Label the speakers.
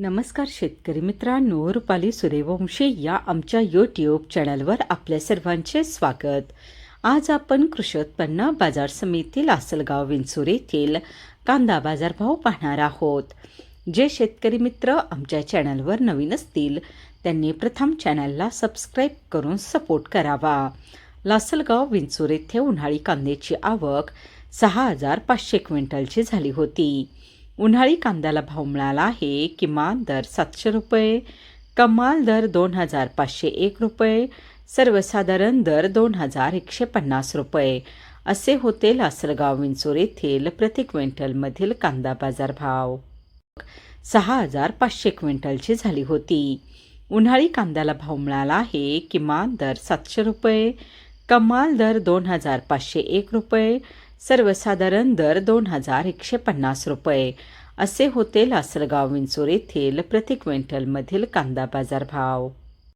Speaker 1: नमस्कार शेतकरी मित्रांनो, रुपाली सूर्यवंशी या आमच्या यूट्यूब चॅनलवर आपल्या सर्वांचे स्वागत. आज आपण कृषी उत्पन्न बाजार समिती लासलगाव विंचूर येथील कांदा बाजारभाव पाहणार आहोत. जे शेतकरी मित्र आमच्या चॅनलवर नवीन असतील त्यांनी प्रथम चॅनलला सबस्क्राईब करून सपोर्ट करावा. लासलगाव विंचूर येथे उन्हाळी कांद्याची आवक 6,500 क्विंटलची झाली होती. उन्हाळी कांद्याला भाव मिळाला आहे. किमान दर 700 रुपये, कमाल दर 2,501 रुपये, सर्वसाधारण दर 2,150 रुपये असे होते लासलगाव विंचूर येथील प्रति क्विंटलमधील कांदा बाजार भाव. 6,500 क्विंटलची झाली होती. उन्हाळी कांद्याला भाव मिळाला आहे. किमान दर 700 रुपये, कमाल दर 2,501 रुपये, सर्वसाधारण दर 2,150 रुपये असे होते लासलगाव विंचूर येथील प्रति क्विंटलमधील कांदा बाजार भाव.